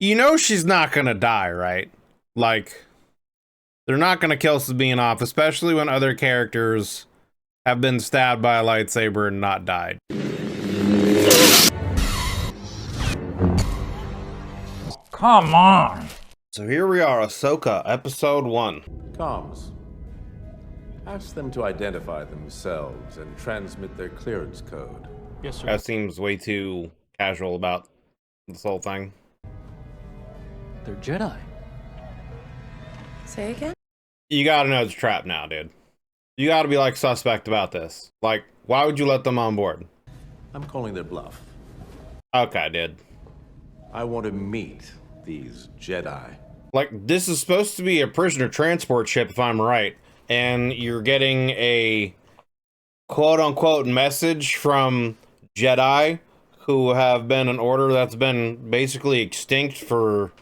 You know she's not gonna die, right? Like, they're not gonna kill Sabine off, especially when other characters have been stabbed by a lightsaber and not died. Come on! So here we are, AHSOKA, episode 1. Comms. Ask them to identify themselves and transmit their clearance code. Yes, sir. That seems way too casual about this whole thing. They're Jedi. Say again? You gotta know it's a trap now, dude. You gotta be like suspect about this. Like, why would you let them on board? I'm calling their bluff. Okay, dude. I want to meet these Jedi. Like, this is supposed to be a prisoner transport ship, if I'm right. And you're getting a quote-unquote message from Jedi who have been an order that's been basically extinct for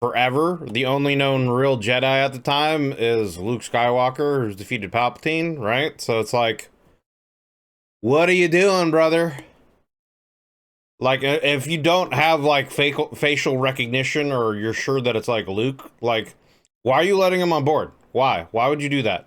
forever. The only known real Jedi at the time is Luke Skywalker, who's defeated Palpatine, right? So it's like, what are you doing, brother? Like, if you don't have, like, facial recognition, or you're sure that it's, like, Luke, like, why are you letting him on board? Why? Why would you do that?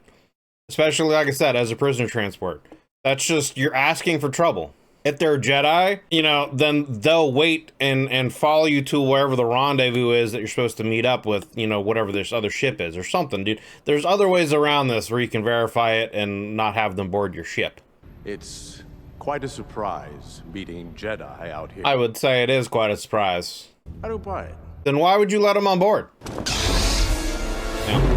Especially, like I said, as a prisoner transport. That's just, you're asking for trouble. If they're Jedi, you know, then they'll wait and follow you to wherever the rendezvous is that you're supposed to meet up with, you know, whatever this other ship is or something, dude. There's other ways around this where you can verify it and not have them board your ship. It's quite a surprise meeting Jedi out here. I would say it is quite a surprise. I don't buy it. Then why would you let them on board? Yeah.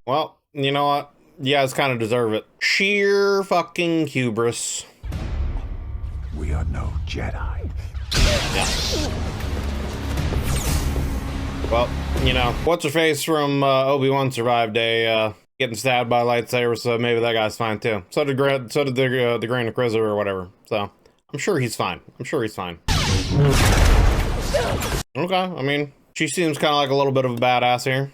Well, you know what? You guys kind of deserve it. Sheer fucking hubris. We are no Jedi. Yeah. Well, you know, what's her face from Obi-Wan survived a getting stabbed by a lightsaber, so maybe that guy's fine too. So did the Grand Inquisitor or whatever. So I'm sure he's fine. I'm sure he's fine. Okay, I mean, she seems kind of like a little bit of a badass here.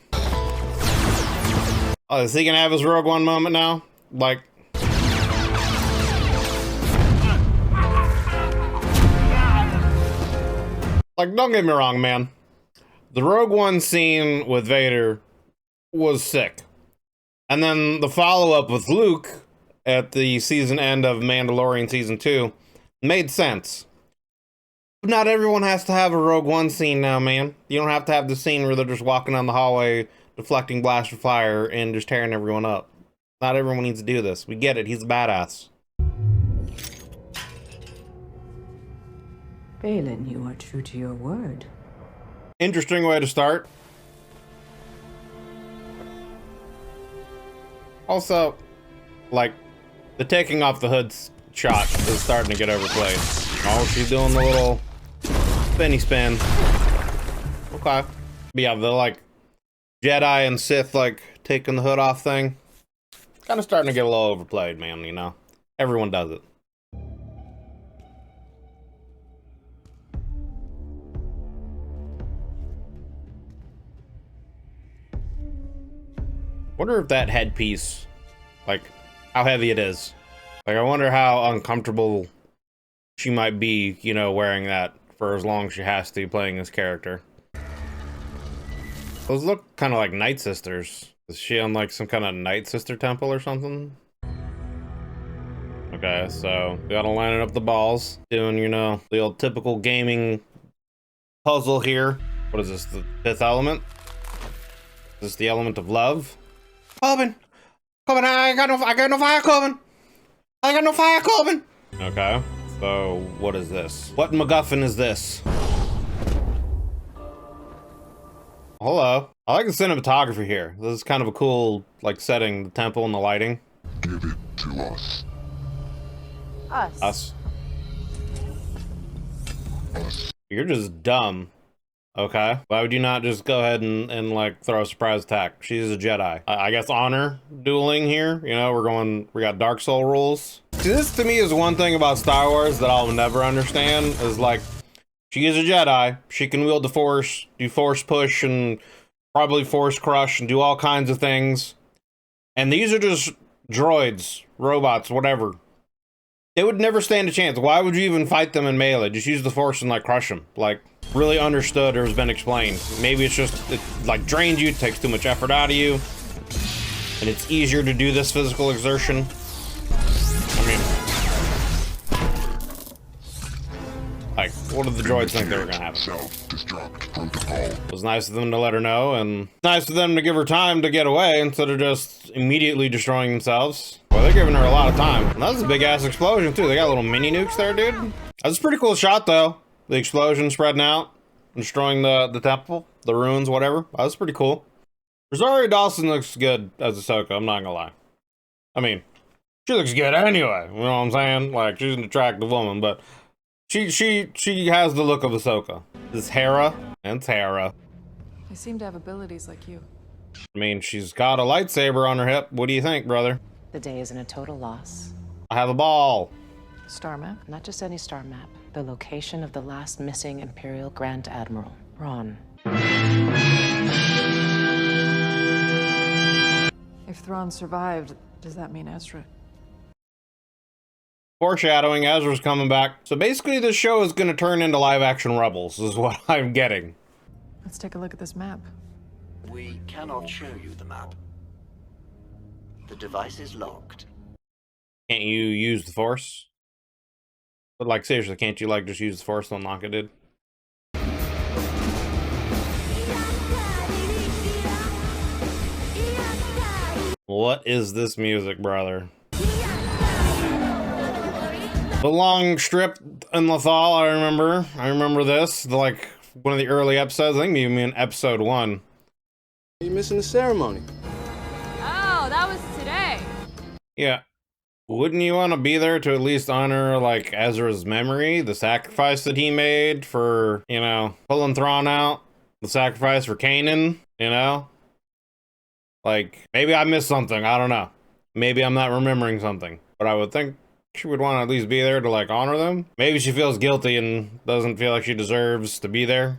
Oh, is he gonna have his Rogue One moment now? Like, don't get me wrong, man. The Rogue One scene with Vader was sick. And then the follow-up with Luke at the season end of Mandalorian Season 2 made sense. But not everyone has to have a Rogue One scene now, man. You don't have to have the scene where they're just walking down the hallway, deflecting blaster fire, and just tearing everyone up. Not everyone needs to do this. We get it. He's a badass. Balin, you are true to your word. Interesting way to start. Also, like, the taking off the hood shot is starting to get overplayed. Oh, she's doing the little spinny spin. Okay. But yeah, the, like, Jedi and Sith, like, taking the hood off thing. Kind of starting to get a little overplayed, man, you know? Everyone does it. Wonder if that headpiece, like, how heavy it is. Like, I wonder how uncomfortable she might be, you know, wearing that for as long as she has to, playing this character. Those look kind of like Night Sisters. Is she on, like, some kind of Night Sister temple or something? Okay, so we gotta line up the balls. Doing, you know, the old typical gaming puzzle here. What is this, the fifth element? Is this the element of love? Corbin! Corbin, I got no fire, Corbin! I got no fire, Corbin! Okay, so what is this? What MacGuffin is this? Hello. I like the cinematography here. This is kind of a cool, like, setting, the temple and the lighting. Give it to us. Us. You're just dumb. Okay. Why would you not just go ahead and like throw a surprise attack? She's a Jedi. I guess honor dueling here. You know, we got Dark Soul rules. See, this to me is one thing about Star Wars that I'll never understand is, like, she is a Jedi. She can wield the Force, do Force push and probably Force crush and do all kinds of things. And these are just droids, robots, whatever. They would never stand a chance. Why would you even fight them in melee? Just use the force and like crush them. Like really understood or has been explained. Maybe it's just it like drains you, takes too much effort out of you, and it's easier to do this physical exertion. I mean, like, what did the droids think they were gonna happen? It was nice of them to let her know, and nice of them to give her time to get away instead of just immediately destroying themselves. Well, they're giving her a lot of time. And that was a big ass explosion too. They got little mini nukes there, dude. That's a pretty cool shot though. The explosion spreading out, destroying the temple, the ruins, whatever. That was pretty cool. Rosario Dawson looks good as Ahsoka, I'm not gonna lie. I mean, she looks good anyway, you know what I'm saying? Like, she's an attractive woman, but she has the look of Ahsoka. This Hera, and it's Hera. They seem to have abilities like you. I mean, she's got a lightsaber on her hip. What do you think, brother? The day isn't a total loss. I have a ball. Star map? Not just any star map. The location of the last missing Imperial Grand Admiral, Thrawn. If Thrawn survived, does that mean Ezra? Foreshadowing, Ezra's coming back. So basically this show is going to turn into live action Rebels, is what I'm getting. Let's take a look at this map. We cannot show you the map. The device is locked. Can't you use the Force? But like, seriously, can't you like just use the Force to unlock it, dude? What is this music, brother? The long strip in Lothal, I remember. I remember this. Like, one of the early episodes. I think maybe in episode 1. You're missing the ceremony. Oh, that was today. Yeah. Wouldn't you want to be there to at least honor, like, Ezra's memory? The sacrifice that he made for, you know, pulling Thrawn out? The sacrifice for Kanan, you know? Like, maybe I missed something. I don't know. Maybe I'm not remembering something. But I would think she would want to at least be there to, like, honor them. Maybe she feels guilty and doesn't feel like she deserves to be there.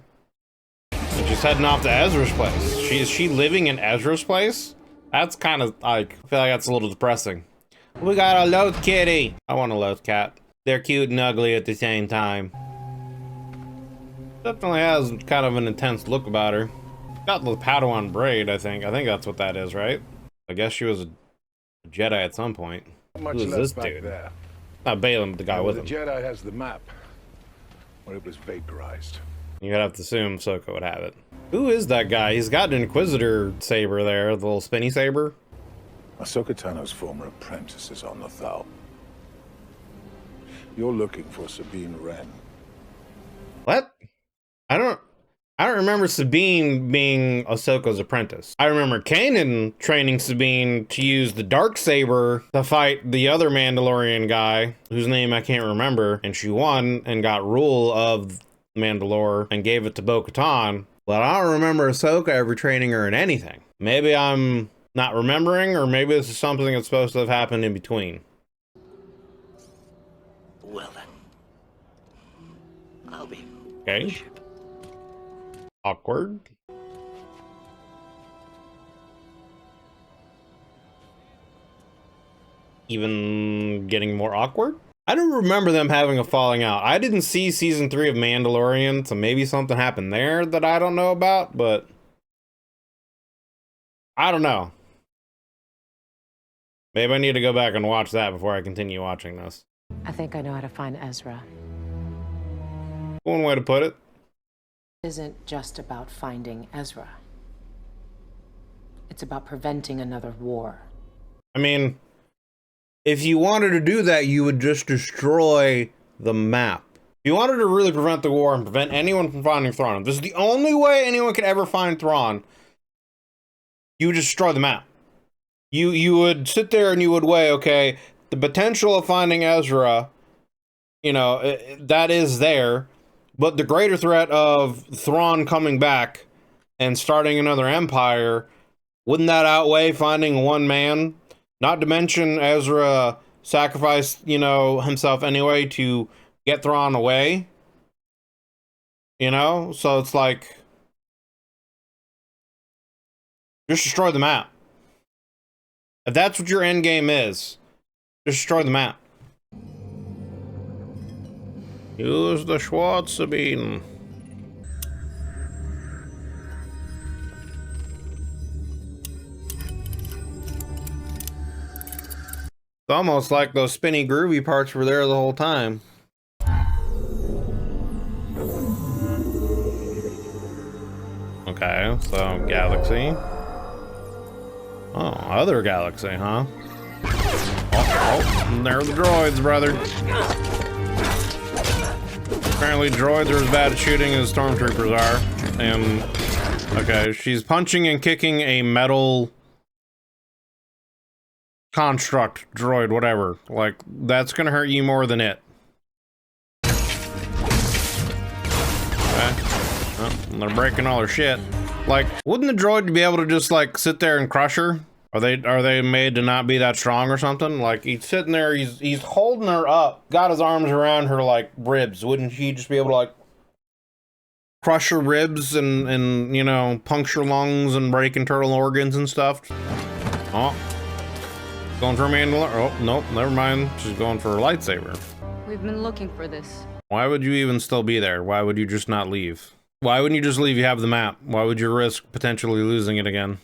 And she's heading off to Ezra's place. Is she living in Ezra's place? That's kind of, like, I feel like that's a little depressing. We got a Loth kitty. I want a Loth cat. They're cute and ugly at the same time. Definitely has kind of an intense look about her. Got the Padawan braid, I think. I think that's what that is, right? I guess she was a Jedi at some point. Who is this dude? There. Not Balaam, but the guy with him. The Jedi has the map, where it was vaporized. You'd have to assume Ahsoka would have it. Who is that guy? He's got an Inquisitor saber there, the little spinny saber. Ahsoka Tano's former apprentice is on Lothal. You're looking for Sabine Wren. What? I don't remember Sabine being Ahsoka's apprentice. I remember Kanan training Sabine to use the Darksaber to fight the other Mandalorian guy, whose name I can't remember, and she won and got rule of Mandalore and gave it to Bo-Katan. But I don't remember Ahsoka ever training her in anything. Maybe I'm not remembering, or maybe this is something that's supposed to have happened in between. Well then, I'll be. Okay. Awkward. Even getting more awkward? I don't remember them having a falling out. I didn't see season 3 of Mandalorian, so maybe something happened there that I don't know about, but I don't know. Maybe I need to go back and watch that before I continue watching this. I think I know how to find Ezra. One way to put it. It isn't just about finding Ezra. It's about preventing another war. I mean, if you wanted to do that, you would just destroy the map. If you wanted to really prevent the war and prevent anyone from finding Thrawn, this is the only way anyone could ever find Thrawn, you would destroy the map. You would sit there and you would weigh, okay, the potential of finding Ezra, you know, that is there, but the greater threat of Thrawn coming back and starting another empire, wouldn't that outweigh finding one man? Not to mention Ezra sacrificed, you know, himself anyway to get Thrawn away. You know? So it's like, just destroy the map. If that's what your end game is, just destroy the map. Use the Schwartz beam. It's almost like those spinny groovy parts were there the whole time. Okay, so galaxy. Oh, other galaxy, huh? Oh, there are the droids, brother. Apparently droids are as bad at shooting as stormtroopers are. And, okay, she's punching and kicking a metal construct droid, whatever. Like, that's gonna hurt you more than it. Okay. Oh, they're breaking all her shit. Like, wouldn't the droid be able to just, like, sit there and crush her? Are they made to not be that strong or something? Like, he's sitting there, he's holding her up, got his arms around her, like, ribs. Wouldn't he just be able to, like, crush her ribs and you know, puncture lungs and break internal organs and stuff? Oh. Going for a mandalore? Oh, nope, never mind. She's going for her lightsaber. We've been looking for this. Why would you even still be there? Why would you just not leave? Why wouldn't you just leave? You have the map. Why would you risk potentially losing it again?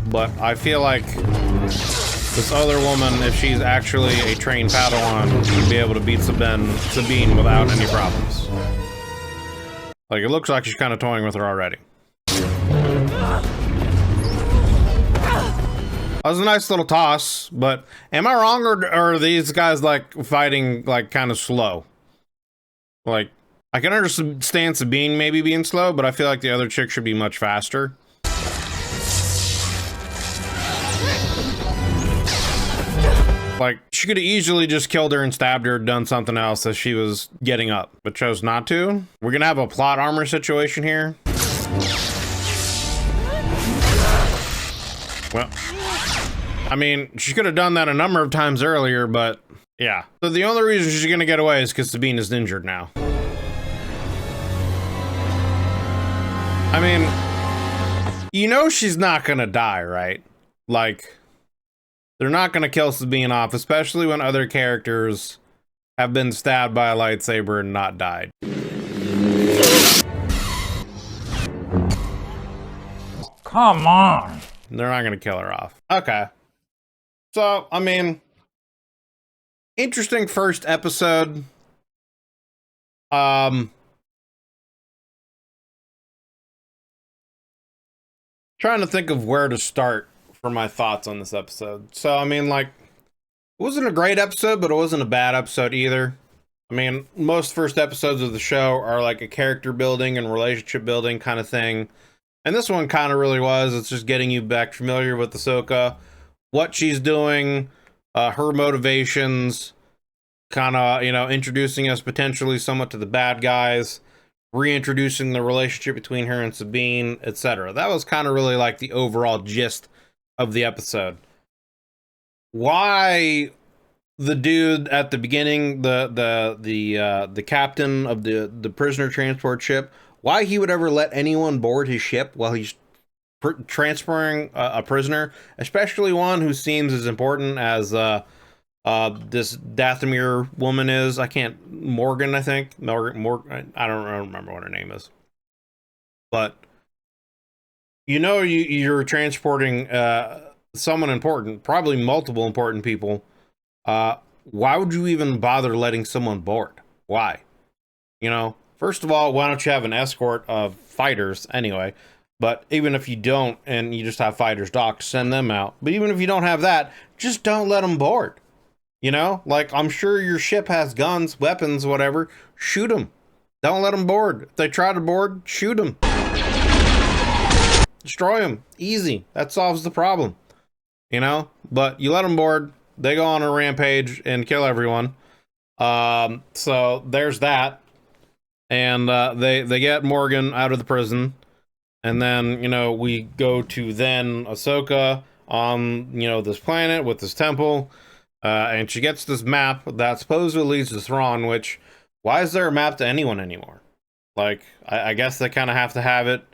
But I feel like this other woman, if she's actually a trained Padawan, should be able to beat Sabine without any problems. Like, it looks like she's kind of toying with her already. That was a nice little toss, but am I wrong, or are these guys, like, fighting, like, kind of slow? Like, I can understand Sabine maybe being slow, but I feel like the other chick should be much faster. Like, she could have easily just killed her and stabbed her, done something else as she was getting up, but chose not to. We're gonna have a plot armor situation here. Well, I mean, she could have done that a number of times earlier, but yeah. So the only reason she's gonna get away is because Sabine is injured now. I mean, you know she's not gonna die, right? Like, they're not gonna kill Sabine off, especially when other characters have been stabbed by a lightsaber and not died. Come on. They're not gonna kill her off. Okay. So, I mean, interesting first episode. Trying to think of where to start for my thoughts on this episode. So, I mean, like, it wasn't a great episode, but it wasn't a bad episode either. I mean, most first episodes of the show are like a character building and relationship building kind of thing. And this one kind of really was. It's just getting you back familiar with AHSOKA, what she's doing, her motivations, kind of, you know, introducing us potentially somewhat to the bad guys, reintroducing the relationship between her and Sabine, etc. That was kind of really like the overall gist of the episode. Why the dude at the beginning, the captain of the prisoner transport ship, why he would ever let anyone board his ship while he's transferring a prisoner, especially one who seems as important as this Dathomir woman is. I can't, Morgan, I think. Morgan, I don't remember what her name is. But, you know, you're transporting someone important, probably multiple important people. Why would you even bother letting someone board? Why? You know, first of all, why don't you have an escort of fighters anyway? But even if you don't, and you just have fighters docked, send them out. But even if you don't have that, just don't let them board. You know, like, I'm sure your ship has guns, weapons, whatever. Shoot them. Don't let them board. If they try to board, shoot them. Destroy them. Easy. That solves the problem. You know, but you let them board, they go on a rampage and kill everyone. So there's that. And they get Morgan out of the prison. And then, you know, we go to then AHSOKA on, you know, this planet with this temple. And she gets this map that supposedly leads to Thrawn, which, why is there a map to anyone anymore? Like, I guess they kind of have to have it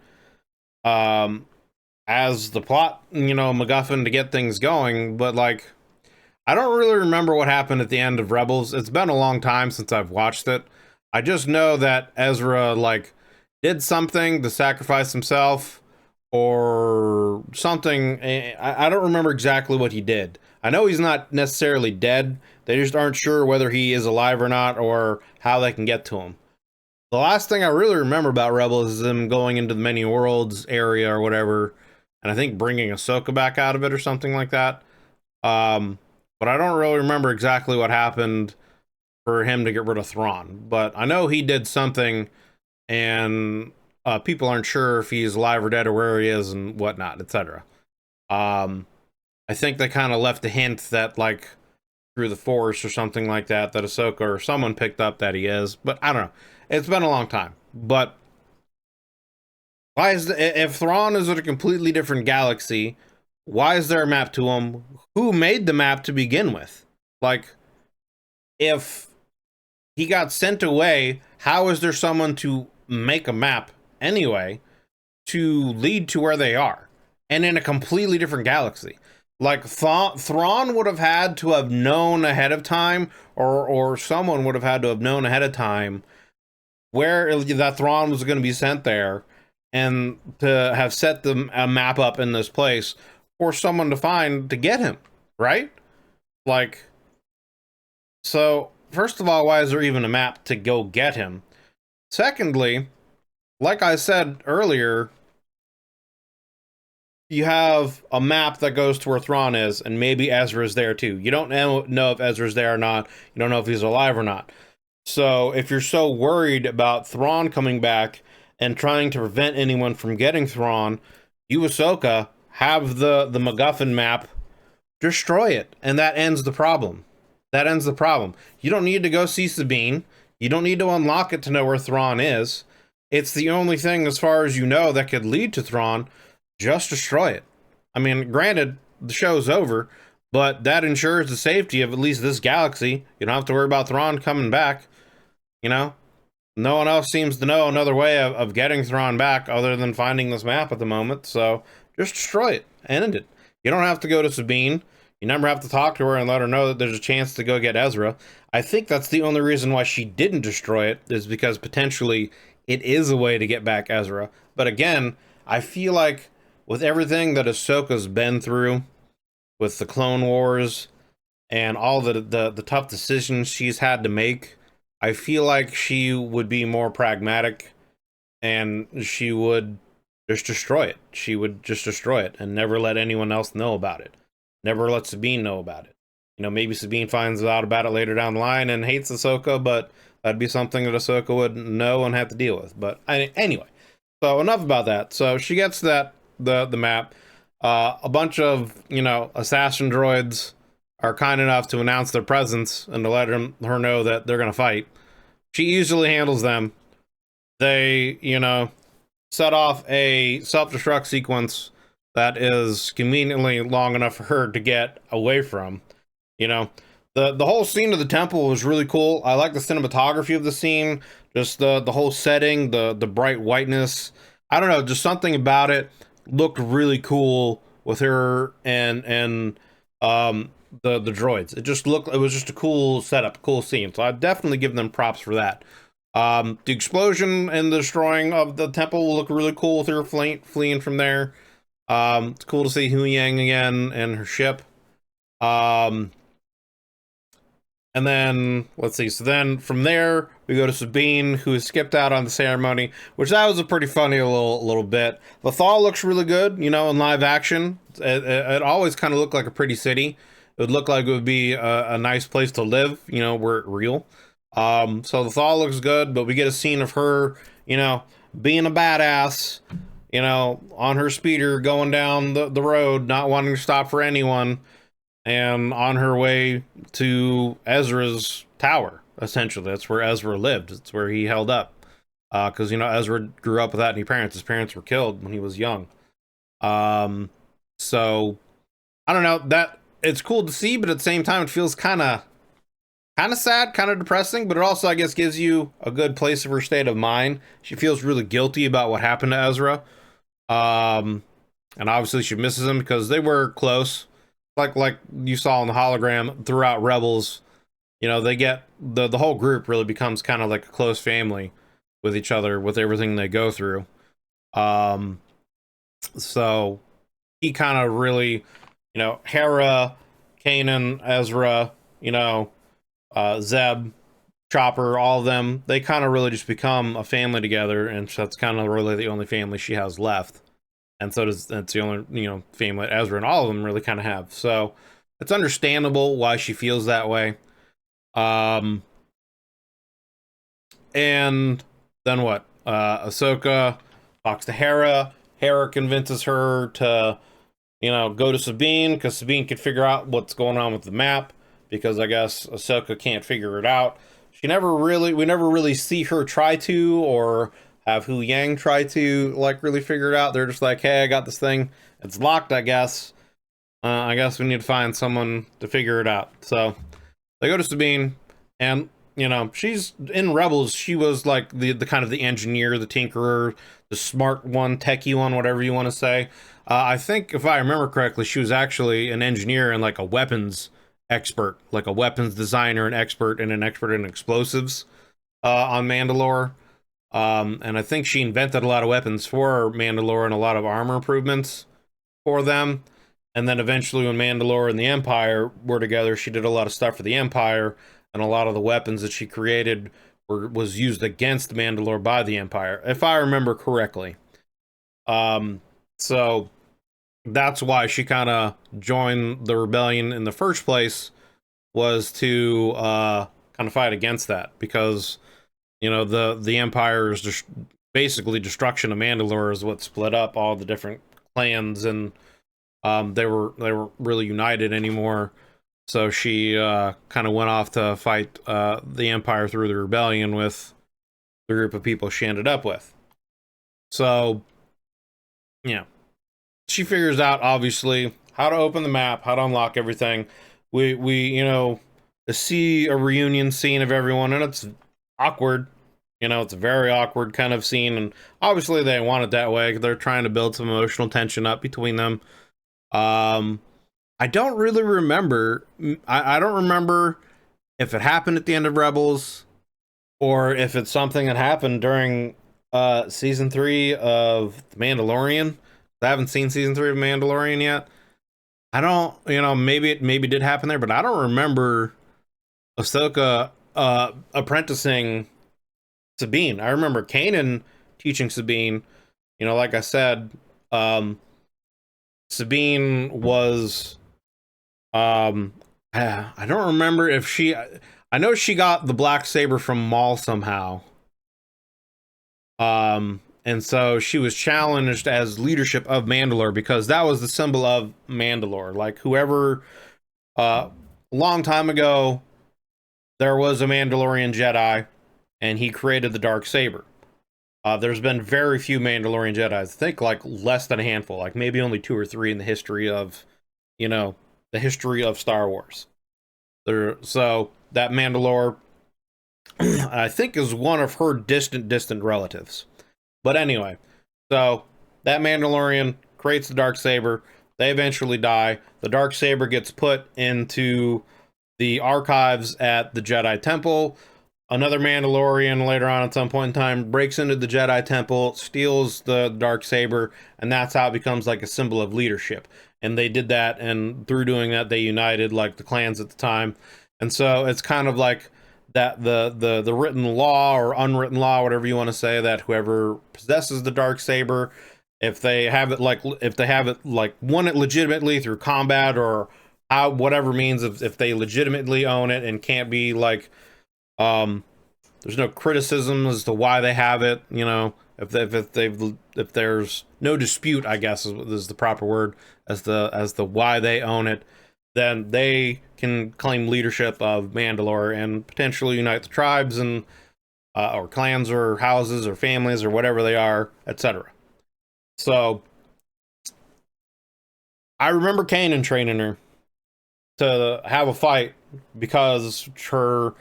as the plot, you know, MacGuffin to get things going. But, like, I don't really remember what happened at the end of Rebels. It's been a long time since I've watched it. I just know that Ezra, like, did something to sacrifice himself or something. I don't remember exactly what he did. I know he's not necessarily dead. They just aren't sure whether he is alive or not, or how they can get to him. The last thing I really remember about Rebels is them going into the Many Worlds area or whatever, and I think bringing Ahsoka back out of it or something like that. But I don't really remember exactly what happened for him to get rid of Thrawn. But I know he did something, and people aren't sure if he's alive or dead or where he is and whatnot, etc. I think they kind of left a hint that, like, through the Force or something like that, that Ahsoka or someone picked up that he is. But I don't know. It's been a long time. But why is if Thrawn is in a completely different galaxy, why is there a map to him? Who made the map to begin with? Like, if he got sent away, how is there someone to make a map anyway to lead to where they are? And in a completely different galaxy. Like, Thrawn would have had to have known ahead of time, or someone would have had to have known ahead of time where that Thrawn was going to be sent there, and to have set a map up in this place for someone to find to get him, right? Like, so first of all, why is there even a map to go get him? Secondly, like I said earlier, you have a map that goes to where Thrawn is, and maybe Ezra's there too. You don't know if Ezra's there or not. You don't know if he's alive or not. So if you're so worried about Thrawn coming back and trying to prevent anyone from getting Thrawn, you, Ahsoka, have the MacGuffin map, destroy it, and that ends the problem. That ends the problem. You don't need to go see Sabine. You don't need to unlock it to know where Thrawn is. It's the only thing, as far as you know, that could lead to Thrawn. Just destroy it. I mean, granted, the show's over, but that ensures the safety of at least this galaxy. You don't have to worry about Thrawn coming back. You know? No one else seems to know another way of getting Thrawn back other than finding this map at the moment, so just destroy it. End it. You don't have to go to Sabine. You never have to talk to her and let her know that there's a chance to go get Ezra. I think that's the only reason why she didn't destroy it, is because potentially it is a way to get back Ezra. But again, I feel like with everything that Ahsoka's been through, with the Clone Wars, and all the tough decisions she's had to make, I feel like she would be more pragmatic, and she would just destroy it. She would just destroy it and never let anyone else know about it. Never let Sabine know about it. You know, maybe Sabine finds out about it later down the line and hates Ahsoka, but that'd be something that Ahsoka would know and have to deal with. But anyway, so enough about that. So she gets the map. A bunch of, you know, assassin droids are kind enough to announce their presence and to let her know that they're going to fight. She easily handles them. They, you know, set off a self-destruct sequence that is conveniently long enough for her to get away from. You know, the whole scene of the temple was really cool. I like the cinematography of the scene, just the whole setting, the bright whiteness. I don't know, just something about it looked really cool with her and the droids. It was just a cool setup, cool scene. So I definitely give them props for that. The explosion and the destroying of the temple will look really cool with her fleeing from there. It's cool to see Hu Yang again and her ship. And then, let's see, so then from there, we go to Sabine, who skipped out on the ceremony, which that was a pretty funny little bit. Lothal looks really good, you know, in live action. It always kind of looked like a pretty city. It would look like it would be a nice place to live, you know, where it's real. So Lothal looks good, but we get a scene of her, you know, being a badass, you know, on her speeder, going down the road, not wanting to stop for anyone, and on her way to Ezra's tower, essentially. That's where Ezra lived. It's where he held up. Because, you know, Ezra grew up without any parents. His parents were killed when he was young. So, I don't know. That it's cool to see, but at the same time, it feels kind of sad, kind of depressing, but it also, I guess, gives you a good place of her state of mind. She feels really guilty about what happened to Ezra. And obviously she misses him because they were close. like you saw in the hologram throughout Rebels, you know, they get the whole group really becomes kind of like a close family with each other with everything they go through. So he kind of really, you know, Hera, Kanan, Ezra, you know, Zeb, Chopper, all of them, they kind of really just become a family together, and that's kind of really the only family she has left. And so that's the only, you know, family that Ezra and all of them really kind of have. So it's understandable why she feels that way. And then what? Ahsoka talks to Hera. Hera convinces her to, you know, go to Sabine, because Sabine can figure out what's going on with the map, because I guess Ahsoka can't figure it out. We never really see her try to, or have Hu Yang try to, like, really figure it out. They're just like, hey, I got this thing. It's locked, I guess. I guess we need to find someone to figure it out. So they go to Sabine, and, you know, she's in Rebels. She was like the kind of the engineer, the tinkerer, the smart one, techie one, whatever you want to say. I think if I remember correctly, she was actually an engineer and like a weapons expert, like a weapons designer and an expert in explosives on Mandalore. And I think she invented a lot of weapons for Mandalore and a lot of armor improvements for them. And then eventually when Mandalore and the Empire were together, she did a lot of stuff for the Empire, and a lot of the weapons that she created was used against Mandalore by the Empire, if I remember correctly. So that's why she kind of joined the rebellion in the first place, was to kind of fight against that, because, you know, the Empire's just basically destruction of Mandalore is what split up all the different clans, and they were really united anymore. So she kind of went off to fight the Empire through the rebellion with the group of people she ended up with. So, yeah, she figures out, obviously, how to open the map, how to unlock everything. We you know, see a reunion scene of everyone, and it's awkward. You know, it's a very awkward kind of scene, and obviously they want it that way. They're trying to build some emotional tension up between them. I don't really remember. I don't remember if it happened at the end of Rebels, or if it's something that happened during season 3 of The Mandalorian. I haven't seen season 3 of Mandalorian yet. I don't, you know, maybe it did happen there, but I don't remember Ahsoka apprenticing Sabine. I remember Kanan teaching Sabine. You know, like I said, Sabine was I don't remember if I know she got the black saber from Maul somehow. And so she was challenged as leadership of Mandalore, because that was the symbol of Mandalore. Like, whoever, long time ago, there was a Mandalorian Jedi, and he created the dark saber. There's been very few Mandalorian Jedis. I think like less than a handful, like maybe only 2 or 3 in the history of, you know, the history of Star Wars. So that Mandalore, I think, is one of her distant relatives. But anyway, so that Mandalorian creates the darksaber. They eventually die. The darksaber gets put into the archives at the Jedi Temple. Another Mandalorian later on at some point in time breaks into the Jedi Temple, steals the darksaber, and that's how it becomes like a symbol of leadership. And they did that, and through doing that, they united like the clans at the time. And so it's kind of like that the written law or unwritten law, whatever you want to say, that whoever possesses the darksaber, if they have it won it legitimately through combat or whatever means, if they legitimately own it and can't be like there's no criticism as to why they have it, you know, if there's no dispute, I guess is the proper word, as the why they own it, then they can claim leadership of Mandalore and potentially unite the tribes and or clans or houses or families or whatever they are, etc. So I remember Kanan training her to have a fight because her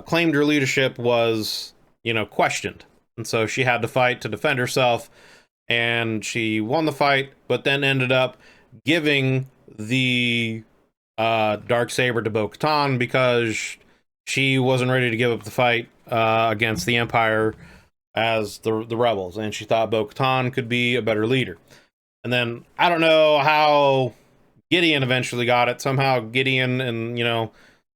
claimed her leadership was, you know, questioned, and so she had to fight to defend herself, and she won the fight, but then ended up giving the dark saber to Bo-Katan because she wasn't ready to give up the fight against the Empire as the rebels, and she thought Bo-Katan could be a better leader. And then I don't know how Gideon eventually got it. Somehow Gideon in, you know,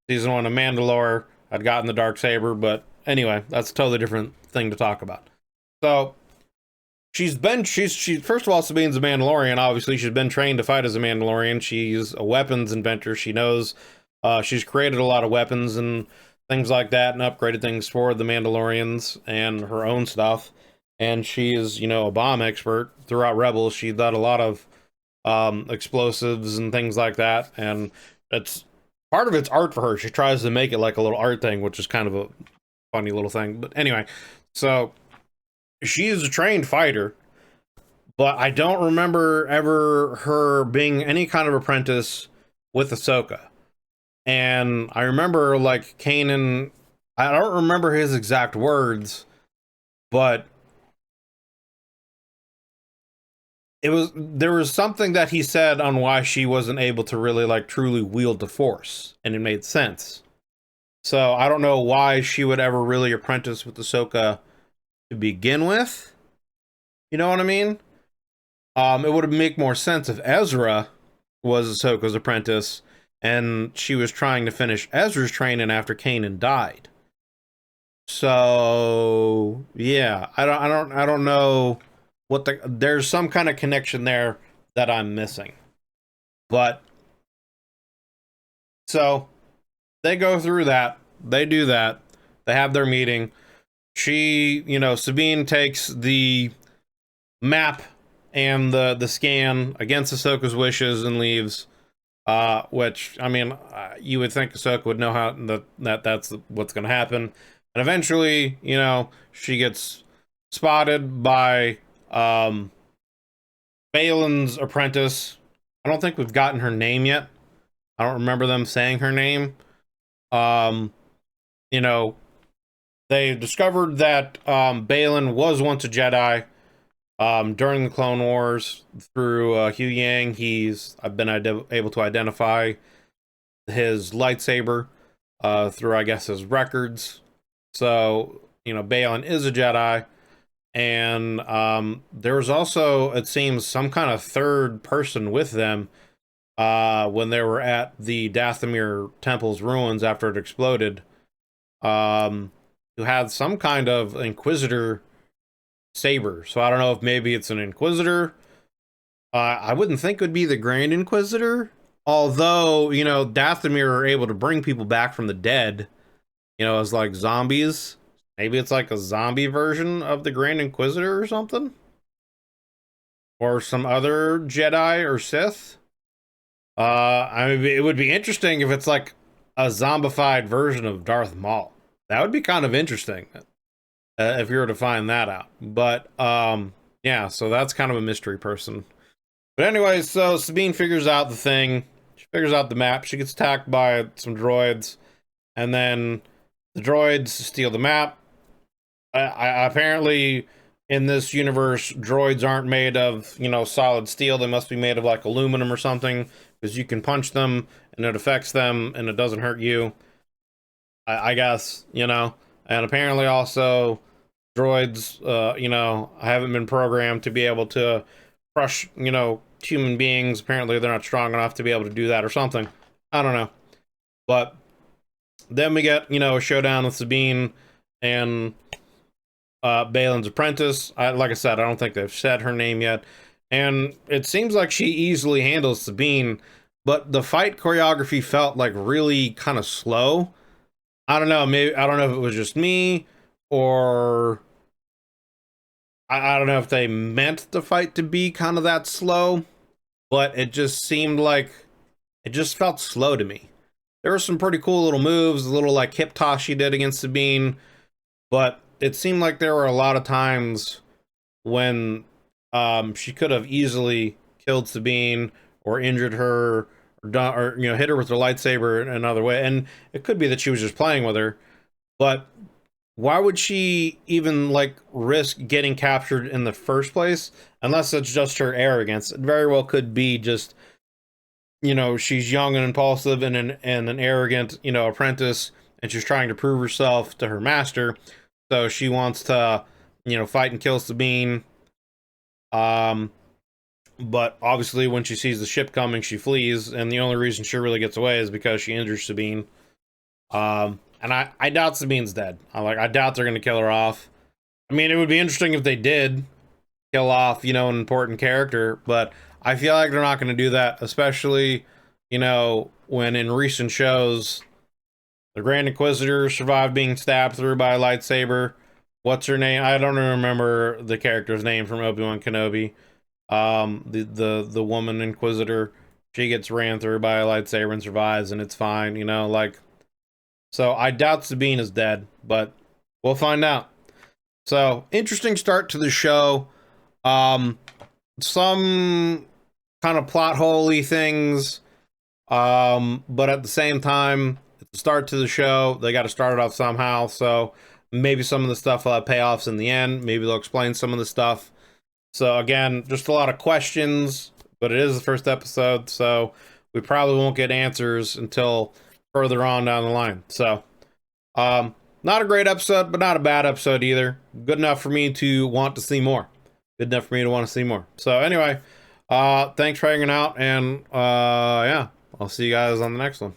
season 1 of Mandalore had gotten the dark saber, but anyway, that's a totally different thing to talk about. So she's first of all, Sabine's a Mandalorian. Obviously, she's been trained to fight as a Mandalorian. She's a weapons inventor. She knows, she's created a lot of weapons and things like that and upgraded things for the Mandalorians and her own stuff. And she is, you know, a bomb expert. Throughout Rebels, she did a lot of explosives and things like that. And it's part of it's art for her. She tries to make it like a little art thing, which is kind of a funny little thing. But anyway, so she is a trained fighter, but I don't remember ever her being any kind of apprentice with Ahsoka. And I remember, like, Kanan, I don't remember his exact words, but there was something that he said on why she wasn't able to really, like, truly wield the Force, and it made sense. So I don't know why she would ever really apprentice with Ahsoka to begin with. You know what I mean? It would make more sense if Ezra was Ahsoka's apprentice and she was trying to finish Ezra's training after Kanan died. So yeah, I don't know what there's some kind of connection there that I'm missing. But so they go through that, they do that, they have their meeting. She, you know, Sabine takes the map and the scan against Ahsoka's wishes and leaves. Which, I mean, you would think Ahsoka would know how that's what's going to happen. And eventually, you know, she gets spotted by Balin's apprentice. I don't think we've gotten her name yet. I don't remember them saying her name. You know, they discovered that Balin was once a Jedi. During the Clone Wars, through Hugh Yang, I've been able to identify his lightsaber through, I guess, his records. So, you know, Balin is a Jedi. And there was also, it seems, some kind of third person with them when they were at the Dathomir Temple's ruins after it exploded, who had some kind of Inquisitor saber. So I don't know if maybe it's an Inquisitor. I wouldn't think it would be the Grand Inquisitor, although, you know, Dathomir are able to bring people back from the dead, you know, as like zombies. Maybe it's like a zombie version of the Grand Inquisitor or something, or some other Jedi or Sith. I mean, it would be interesting if it's like a zombified version of Darth Maul. That would be kind of interesting. If you were to find that out. But yeah, so that's kind of a mystery person. But anyway, so Sabine figures out the thing. She figures out the map. She gets attacked by some droids, and then the droids steal the map. Apparently in this universe, droids aren't made of, you know, solid steel. They must be made of like aluminum or something, because you can punch them and it affects them and it doesn't hurt you, I guess, you know. And apparently also droids, you know, haven't been programmed to be able to crush, you know, human beings. Apparently they're not strong enough to be able to do that or something. I don't know. But then we get, you know, a showdown with Sabine and Balin's apprentice. Like I said, I don't think they've said her name yet. And it seems like she easily handles Sabine, but the fight choreography felt like really kind of slow. I don't know, maybe, I don't know if it was just me, or I don't know if they meant the fight to be kind of that slow, but it just seemed like, it just felt slow to me. There were some pretty cool little moves, a little like hip toss she did against Sabine, but it seemed like there were a lot of times when she could have easily killed Sabine or injured her, or you know, hit her with her lightsaber in another way. And it could be that she was just playing with her, but why would she even like risk getting captured in the first place unless it's just her arrogance? It very well could be just, you know, she's young and impulsive and an arrogant, you know, apprentice, and she's trying to prove herself to her master. So she wants to, you know, fight and kill Sabine. But obviously when she sees the ship coming, she flees, and the only reason she really gets away is because she injures Sabine. And I doubt Sabine's dead. I doubt they're gonna kill her off. I mean, it would be interesting if they did kill off, you know, an important character, but I feel like they're not gonna do that, especially, you know, when in recent shows the Grand Inquisitor survived being stabbed through by a lightsaber. What's her name? I don't remember the character's name from Obi-Wan Kenobi. The woman Inquisitor, she gets ran through by a lightsaber and survives, and it's fine, you know, like. So I doubt Sabine is dead, but we'll find out. So interesting start to the show. Some kind of plot holey things, but at the same time, at the start to the show, they got to start it off somehow. So maybe some of the stuff will have payoffs in the end. Maybe they'll explain some of the stuff. So again, just a lot of questions, but it is the first episode, so we probably won't get answers until further on down the line. So, not a great episode, but not a bad episode either. Good enough for me to want to see more. Good enough for me to want to see more. So anyway, thanks for hanging out, and yeah, I'll see you guys on the next one.